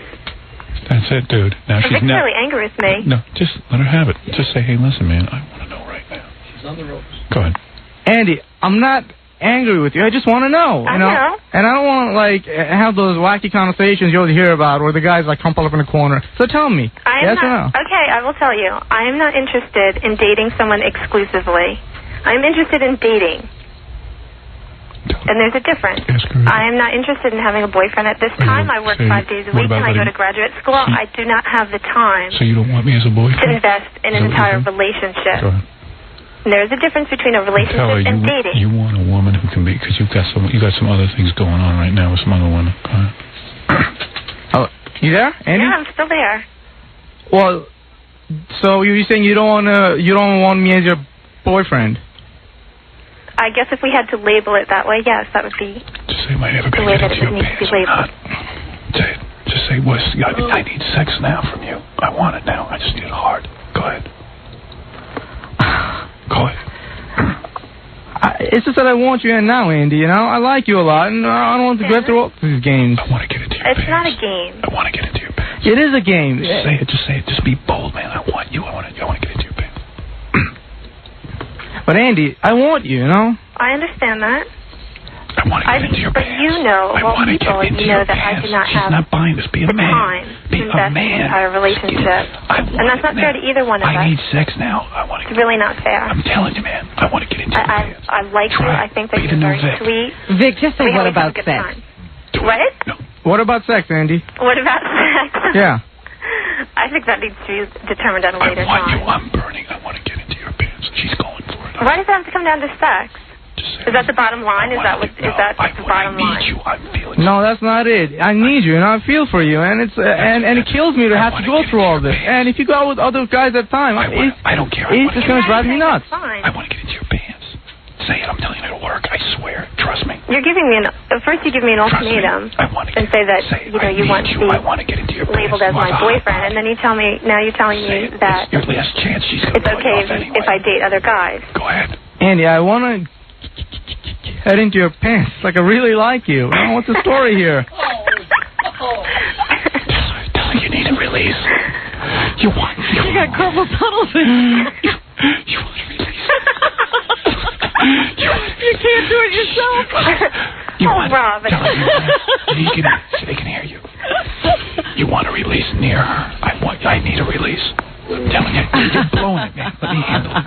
That's it, dude. Now she's Vic's really angry with me. No, just let her have it. Just say, hey, listen, man, I want to know right now. She's on the ropes. Go ahead. Andy, I'm not angry with you. I just want to know. I know. And I don't want to, like, have those wacky conversations you always hear about where the guy's, like, hump up in a corner. So tell me, yes or no? Okay, I will tell you. I am not interested in dating someone exclusively. I'm interested in dating. And there's a difference. I am not interested in having a boyfriend at this time. I work 5 days a week and I go to graduate school. I do not have the time so you don't want me as a boyfriend? to invest in an entire relationship. Go ahead. There's a difference between a relationship and dating. You want a woman who can be, because you got some other things going on right now with some other women. Go ahead. Oh, you there, Andy? Yeah, I'm still there. Well, so you're saying you don't want me as your boyfriend? I guess if we had to label it that way, yes, that would be Just say, am I never the going way to that get it into would your need to be pants or labeled. not? Say it. Just say, I need sex now from you. I want it now. I just need it hard. Go ahead. Go ahead. It's just that I want you in now, Andy. You know, I like you a lot, and I don't want to go through all these games. I want to get into your pants. It's not a game. I want to get into your pants. It is a game. Just say it. Just say it. Just be bold, man. I want you. I want to get into your pants. But Andy, I want you. You know. I understand that. I want to get into your but pants. you know, I want to get into you know your that pants. I do not She's have not buying this. Be a the man. time Be to a invest man. in our relationship. And that's not fair to either one of us. I need sex now. I want to. It's really not fair. I'm telling you, man. I want to get into your pants. I like you. I think that Be you're the new very Vic. sweet. Vic, just say We what always have about a good sex? time. What? No. What about sex, Andy? What about sex? Yeah. I think that needs to be determined at a later I want you. time. I'm burning. I want to get into your pants. She's going for it. Why does it have to come down to sex? Is that the bottom line? Is that the bottom line? You. I'm feeling. No, that's not it. I need you, and I feel for you, and it's and it kills me to have to go through all this. And if you go out with other guys at the time, I don't care. It's just going to drive me nuts. Fine. I want to get into your pants. Say it. I'm telling you it'll work. I swear. Trust me. You're giving me first you give me an ultimatum and say that you want to be I want to get into your labeled as my boyfriend, and then you're telling me that it's your last chance. She's it's okay if I date other guys. Go ahead. Andy, I want to head into your pants. Like I really like you. What's the story here? Tell her you need a release. You got carpal tunnel syndrome. You want a release. You can't do it yourself. Rob. They can hear you. You want a release near her. I need a release. I'm telling you, you're blowing it, man. Let me handle it.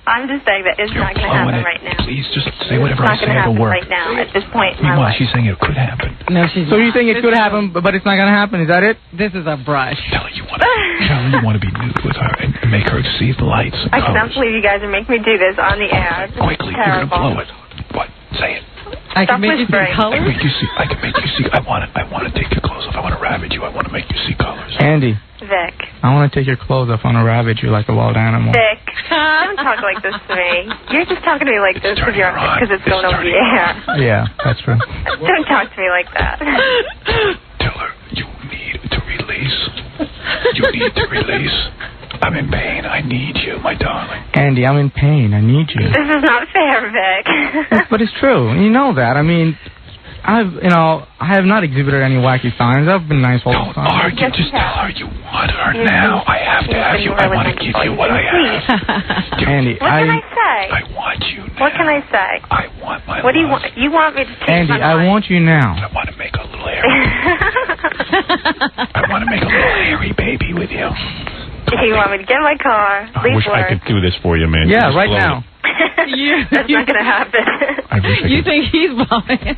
I'm just saying that it's not going to happen right now. Please, just say whatever I say. It'll work. It's not going to happen right now at this point in my life. She's saying it could happen. No, she's So you're saying it could happen, but it's not going to happen? Is that it? This is a brush. Tell her you want to be nude with her and make her see the lights. I cannot believe you guys are making me do this on the air. Quickly, you're going to blow it. What? Say it. I can make you see colors? I can make you see. I want to take your clothes off. I want to ravage you. I want to make you see colors. Andy. Vic. I want to take your clothes off. I want to ravage you like a wild animal. Vic, don't talk like this to me. You're just talking to me like this because it's going over the air. Yeah, that's true. Don't talk to me like that. Tell her you need to release. You need to release. I'm in pain. I need you, my darling. Andy, I'm in pain. I need you. This is not fair, Vic. But it's true. You know that. I mean, I have not exhibited any wacky signs. I've been nice all the time. Don't argue. Just tell her you want her now. I have to have you. I want to give you what I have. Andy, what can I say? I want you now. What can I say? I want my What do you want? You want me to change Andy, my mind? I want you now. I want to make a little hairy. I want to make a little hairy baby with you. You want me to get in my car, leave work? I could do this for you, man. Yeah, right now. That's not going to happen. I wish You think he's buying it?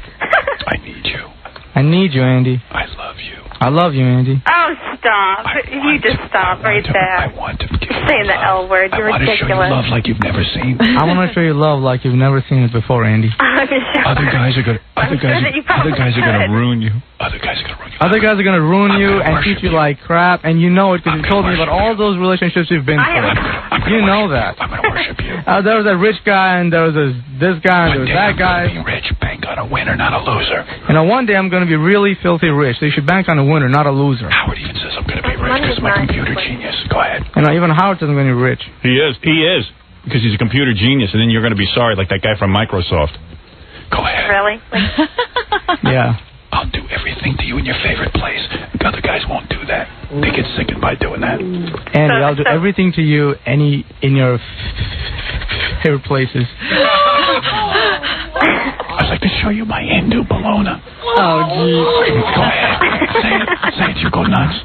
I need you. I need you, Andy. I love you. I love you, Andy. Oh, stop. You just stop right there. I want to give you saying the L word. You're I want to show you ridiculous. love like you've never seen. I want to show you love like you've never seen it before, Andy. Other guys are going to ruin you. Other guys are going to ruin you. Other guys are going to ruin you and treat you like crap, and you know it because you told me about all those relationships you've been through. You know that. I'm going to worship you. There was a rich guy, and there was this guy, and there was that guy. Being rich, bank on a winner, not a loser. One day I'm going to be really filthy rich, so you should bank on a winner, not a loser. Howard even says I'm going to be rich because I'm a computer genius. Go ahead. Even Howard says I'm going to be rich. He is. Because he's a computer genius, and then you're going to be sorry, like that guy from Microsoft. Go ahead. Really? Yeah. I'll do everything to you in your favorite place. The other guys won't do that. They get sickened by doing that. Andy, I'll do everything to you in your favorite places. I'd like to show you my Hindu bologna. Oh, gee. Go ahead. Say it. You go nuts.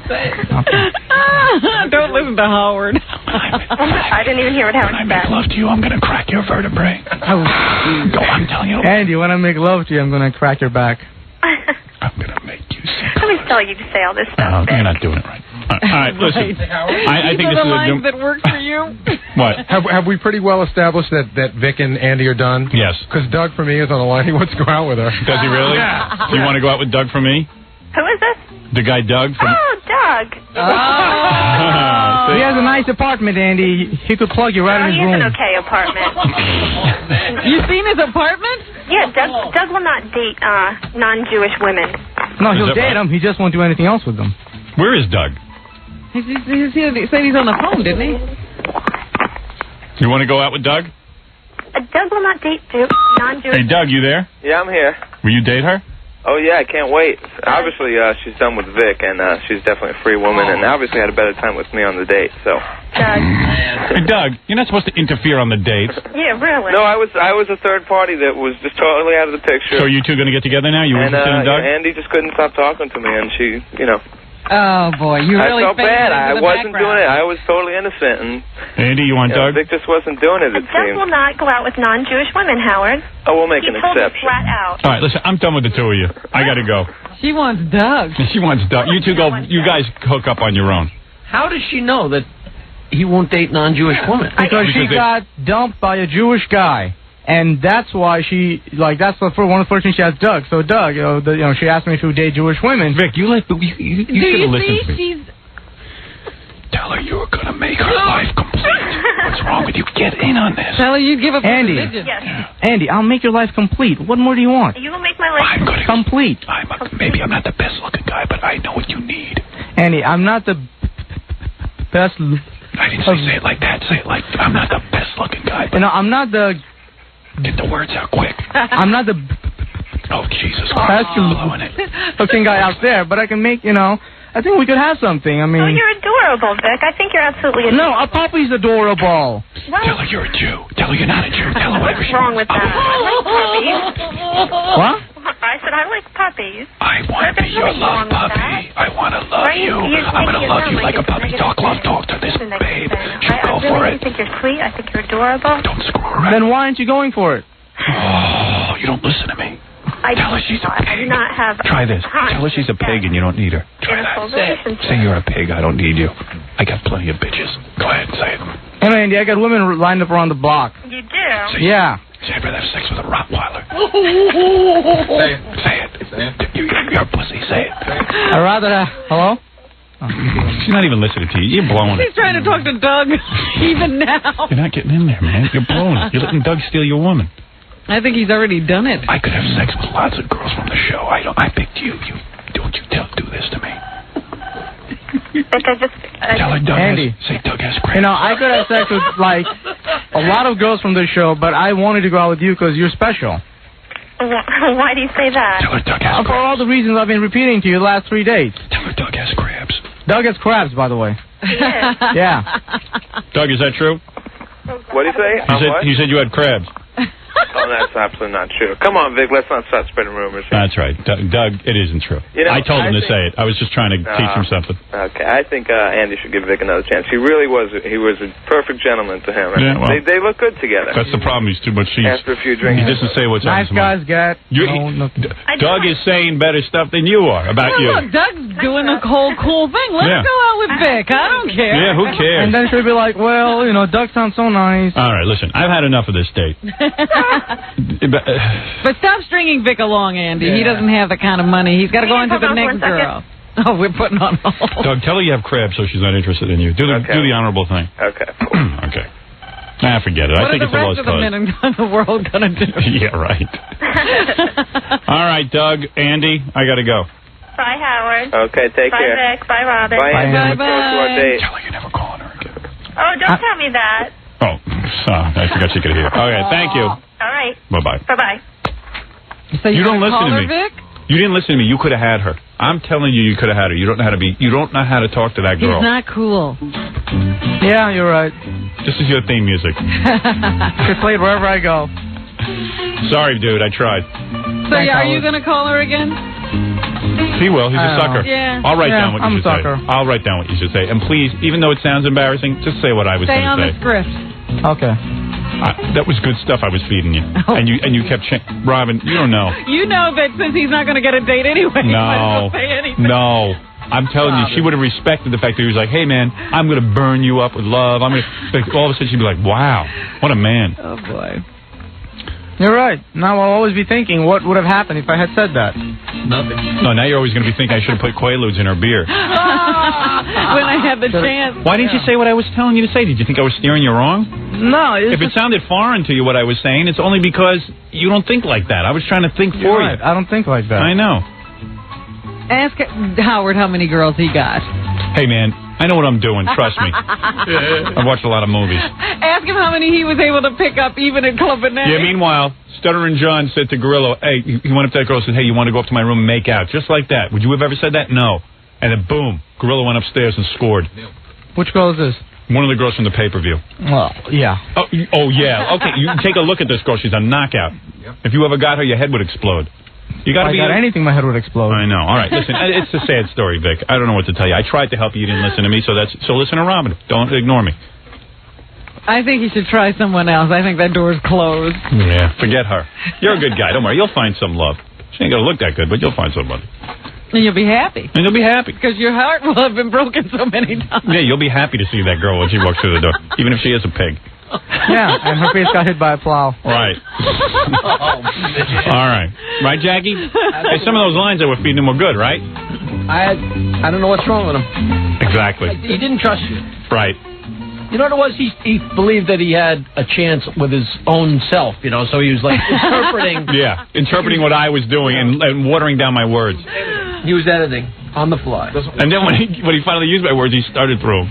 Don't listen to Howard. I didn't even hear what Howard said. When I make love to you, I'm going to crack your vertebrae. Go, I'm telling you. Andy, when I make love to you, I'm going to crack your back. I'm going to make you sick. Let me tell you to say all this stuff. You're not doing it right. All right, listen. I think These this are the is lines that work for you. What? Have we pretty well established that Vic and Andy are done? Yes. Because Doug, for me, is on the line. He wants to go out with her. Does he really? Yeah. Do you want to go out with Doug for me? Who is this? The guy Doug from... Oh, Doug. He has a nice apartment, Andy. He could plug you right in his He has room. an okay apartment. You seen his apartment? Yeah, Doug will not date non-Jewish women. No, Is he'll that date right? them. He just won't do anything else with them. Where is Doug? He said he's on the phone, didn't he? You want to go out with Doug? Doug will not date non-Jewish. Hey, Doug, you there? Yeah, I'm here. Will you date her? Oh, yeah, I can't wait. Obviously, she's done with Vic, and she's definitely a free woman, and obviously had a better time with me on the date, so. Doug. Hey, Doug, you're not supposed to interfere on the dates. Yeah, really. No, I was a third party that was just totally out of the picture. So are you two going to get together now? You and interested in Doug? Andy just couldn't stop talking to me, and she, you know. Oh, boy, you really I felt bad. I wasn't background. doing it. I was totally innocent, and Andy, you want Doug? Vic just wasn't doing it, it Doug seems. will not go out with non-Jewish women, Howard. Oh, we'll make an He told me exception. flat out. All right, listen, I'm done with the two of you. I got to go. She wants Doug. She wants Doug. You two go. You guys hook up on your own. How does she know that he won't date non-Jewish women? Because she got dumped by a Jewish guy. And that's why she, that's one of the first things she asked Doug. So, Doug, she asked me if he would date Jewish women. Vic, you should have listened to me. She's... Tell her you were going to make her life complete. What's wrong with you? Get in on this. Tell her you'd give up Andy. religion. Yes. Andy, I'll make your life complete. What more do you want? You will make my life Complete. Maybe I'm not the best looking guy, but I know what you need. Andy, I'm not the best... I didn't say it like that. Say it like, I'm not the best looking guy. You know, I'm not the... Get the words out quick. I'm not the... Oh, Jesus best looking guy out there, but I can make, I think we could have something. I mean... Oh, you're adorable, Vic. I think you're absolutely adorable. No, a puppy's adorable. Tell her you're a Jew. Tell her you're not a Jew. Tell her whatever What's she wrong wants. with that? I like puppies. What? I said I like puppies. I want to be your love puppy. I want to love you. I'm going to love you like a puppy. Talk to this babe. She'll go for it. I think you're sweet. I think you're adorable. Don't screw around. Then why aren't you going for it? Oh, you don't listen to me. Tell her she's a pig. I do not have... Try this. Tell her she's a pig and you don't need her. Try that. Say you're a pig. I don't need you. I got plenty of bitches. Go ahead and say it. Anyway, Andy, I got women lined up around the block. You do? Yeah. Say I'd rather have sex with a Rottweiler. Say it. You're a pussy. Say it. I'd rather have... Hello? Oh. She's not even listening to you. You're blowing it. She's trying to talk to Doug even now. You're not getting in there, man. You're blowing it. You're letting Doug steal your woman. I think he's already done it. I could have sex with lots of girls from the show. I picked you. Don't you do this to me. Tell her Doug Andy. Say Doug has cramps. I could have sex with, a lot of girls from this show, but I wanted to go out with you because you're special. Why do you say that? Tell her Doug has For all the reasons I've been repeating to you the last 3 days. Tell her Doug has crabs. Doug has crabs, by the way. Yeah. Doug, is that true? What did he say? He said you had crabs. Oh, that's absolutely not true. Come on, Vic, let's not start spreading rumors. That's right. Doug, it isn't true. I told him to say it. I was just trying to teach him something. Okay, I think Andy should give Vic another chance. He really was. He was a perfect gentleman to him. Yeah, well, they look good together. That's the problem. He's too much. After a few drinks. He doesn't say what's on nice his mind. guys get... Doug is saying better stuff than you are about you. Look, Doug's doing a whole cool thing. Let's go out with Vic. I don't care. Yeah, who cares? And then she'll be like, well, Doug sounds so nice. All right, listen, I've had enough of this date. But stop stringing Vic along, Andy. He doesn't have the kind of money. He's got to go into the next girl. Oh, we're putting on hold. Doug, tell her you have crabs so she's not interested in you. Do the honorable thing. Okay. Okay. Nah, forget it. I think it's a lost cause. What are the rest of the men in the world going to do? Yeah, right. All right, Doug, Andy, I got to go. Bye, Howard. Okay, take care. Bye, Vic. Bye, Robin. Bye, Andy. Look forward to our date. Tell her you're never calling her again. Oh, don't tell me that. Oh, I forgot she could hear. Okay, thank you. All right. Bye-bye. Bye-bye. So you don't listen call to her, me. Vic? You didn't listen to me. You could have had her. I'm telling you, you could have had her. You don't know how to be. You don't know how to talk to that girl. He's not cool. Yeah, you're right. This is your theme music. Should play it wherever I go. Sorry, dude. I tried. So are you going to call her again? He will. He's a sucker. Yeah. I'll write down what you should say. sucker. I'll write down what you should say. And please, even though it sounds embarrassing, just say what I was going to say. Stay on the script. Okay. That was good stuff I was feeding you. Oh. And you kept Robin, you don't know. You know that since he's not going to get a date anyway, he might as well say anything. No. I'm telling you, she would have respected the fact that he was like, hey, man, I'm going to burn you up with love. I'm gonna, like, all of a sudden, she'd be like, wow, what a man. Oh, boy. You're right. Now I'll always be thinking, what would have happened if I had said that? Nothing. No, now you're always going to be thinking I should have put Quaaludes in her beer. When I had the chance. Why didn't you say what I was telling you to say? Did you think I was steering you wrong? No. If it sounded foreign to you, what I was saying, it's only because you don't think like that. I was trying to think for you. I don't think like that. I know. Ask Howard how many girls he got. Hey, man, I know what I'm doing. Trust me. I've watched a lot of movies. Ask him how many he was able to pick up even in Club Banana. Yeah, meanwhile, Stuttering John said to Gorilla, hey, he went up to that girl and said, hey, you want to go up to my room and make out? Just like that. Would you have ever said that? No. And then, boom, Gorilla went upstairs and scored. Which girl is this? One of the girls from the pay-per-view. Well, yeah. Oh, yeah. Okay, you take a look at this girl. She's a knockout. If you ever got her, your head would explode. You gotta if I got anything, my head would explode. I know. All right, listen, it's a sad story, Vic. I don't know what to tell you. I tried to help you. You didn't listen to me, so listen to Robin. Don't ignore me. I think he should try someone else. I think that door's closed. Yeah, forget her. You're a good guy. Don't worry. You'll find some love. She ain't gonna look that good, but you'll find somebody. And you'll be happy. And you'll be happy. Because your heart will have been broken so many times. Yeah, you'll be happy to see that girl when she walks through the door, even if she is a pig. Yeah, and her face got hit by a plow. Right. All right. Right, Jackie? Hey, some of those lines that were feeding him were good, right? I don't know what's wrong with him. Exactly. He didn't trust you. Right. You know what it was? He believed that he had a chance with his own self, you know, so he was like interpreting. Yeah, interpreting what I was doing and watering down my words. He was editing on the fly. And then when he finally used my words, he started through them.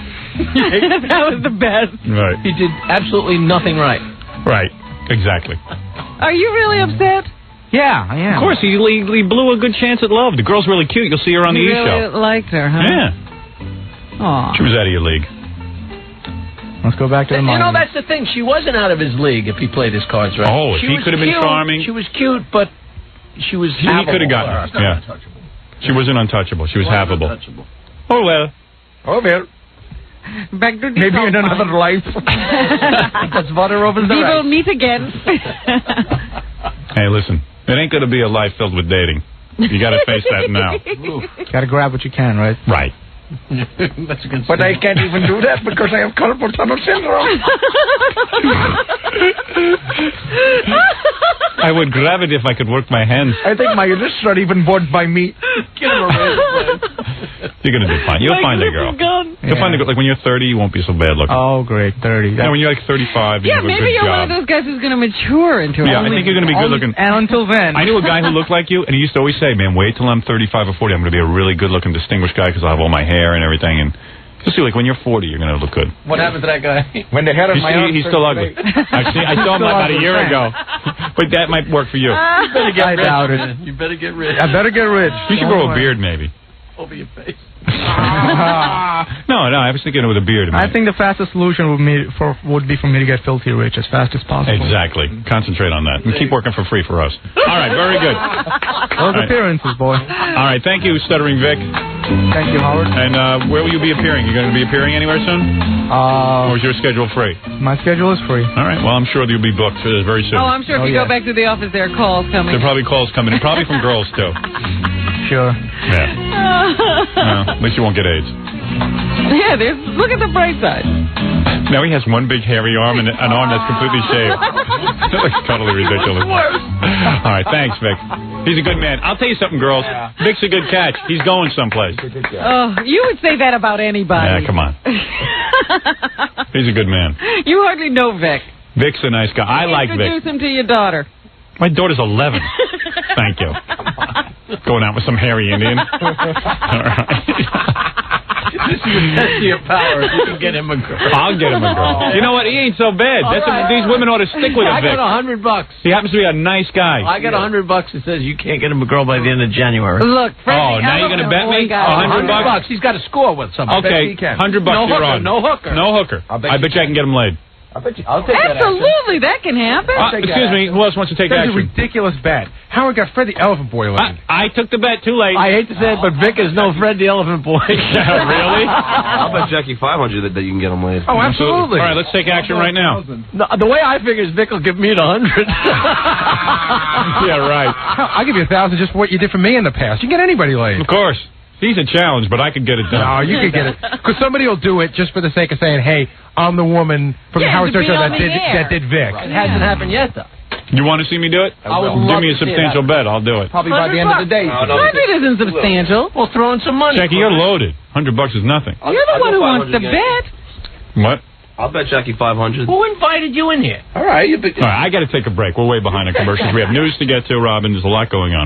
That was the best. Right. He did absolutely nothing right. Right. Exactly. Are you really upset? Yeah, I am. Of course, he blew a good chance at love. The girl's really cute. You'll see her on the E! You really Show. liked her, huh? Yeah. Aw. She was out of your league. Let's go back to the You money. know, that's the thing. She wasn't out of his league if he played his cards right. Oh, if he could have been charming. She was cute, but she was He could have gotten her. Yeah. She wasn't untouchable. She was haveable. Oh, well. Oh, well. Back to the Maybe in another life. That's butter over the We rice. will meet again. Hey, listen. It ain't going to be a life filled with dating. You got to face that now. Got to grab what you can, right? Right. That's a good But I can't even do that because I have carpal tunnel syndrome. I would grab it if I could work my hands. I think my wrists are even bored by me. Get him a razor. You're going to do fine. You'll find a girl. You'll find a girl. Like when you're 30, you won't be so bad looking. Oh, great. 30. And when you're like 35, you Yeah, have a maybe good you're job. one of those guys who's going to mature into it. Yeah, I think you're going to be good looking. And until then. I knew a guy who looked like you, and he used to always say, man, wait till I'm 35 or 40. I'm going to be a really good looking, distinguished guy because I'll have all my hair and everything. And you'll see, like when you're 40, you're going to look good. What happened to that guy? When the hair of my arms he's still ugly. I saw him about a year ago. But that might work for you. You better get I rich, doubt it. man. You better get rich. I better get rich. You should grow a beard, maybe. Over your face. No, I was thinking with a beard. I think the fastest solution would be for me to get filthy rich as fast as possible. Exactly. Concentrate on that. And keep working for free for us. All right, very good. Those appearances, boy. All right, thank you, Stuttering Vic. Thank you, Howard. And where will you be appearing? You going to be appearing anywhere soon? Or is your schedule free? My schedule is free. All right, well, I'm sure you'll be booked very soon. Oh, I'm sure if you go back to the office, there are calls coming. There are probably calls coming, and probably from girls, too. Sure. Yeah. Well, at least you won't get AIDS. Yeah, look at the bright side. Now he has one big hairy arm and an arm that's completely shaved. That looks totally ridiculous. All right, thanks, Vic. He's a good man. I'll tell you something, girls. Vic's a good catch. He's going someplace. Oh, you would say that about anybody. Yeah, come on. He's a good man. You hardly know Vic. Vic's a nice guy. I like Vic. Introduce him to your daughter. My daughter's 11. Thank you. Going out with some hairy Indian. All right. This is a test of your power if you can get him a girl. I'll get him a girl. You know what? He ain't so bad. These women ought to stick with him, I Vic. got $100. He happens to be a nice guy. I got $100 that says you can't get him a girl by the end of January. Look, oh, now you're going to bet me? $100? He's got to score with something. Okay, $100 you're on. No hooker. No hooker. I bet you I can get him laid. I'll take Absolutely, that can happen. Excuse me, who else wants to take That's action? a ridiculous bet. Howard got Fred the Elephant Boy laid. I took the bet too late. I hate to say it, but Vic is no Fred the Elephant Boy. Really? I'll bet Jackie 500 that you can get him laid. Oh, absolutely. All right, let's take action right now. No, the way I figure is Vic will give me the 100. Yeah, right. I'll give you 1,000 just for what you did for me in the past. You can get anybody laid. Of course. decent challenge, but I could get it done. No, you could get it. Because somebody will do it just for the sake of saying, hey, I'm the woman from the Howard Stern show that did Vic. It hasn't happened yet, though. You want to see me do it? I would Give love me a to see it substantial happen. bet. I'll do it. Probably by the end of the day. $100 isn't substantial. We'll throw in some money. Jackie, you're loaded. $100 is nothing. You're the one who wants to bet. What? I'll bet Jackie 500. Who invited you in here? All right, All right, I got to take a break. We're way behind on commercials. We have news to get to, Robin. There's a lot going on.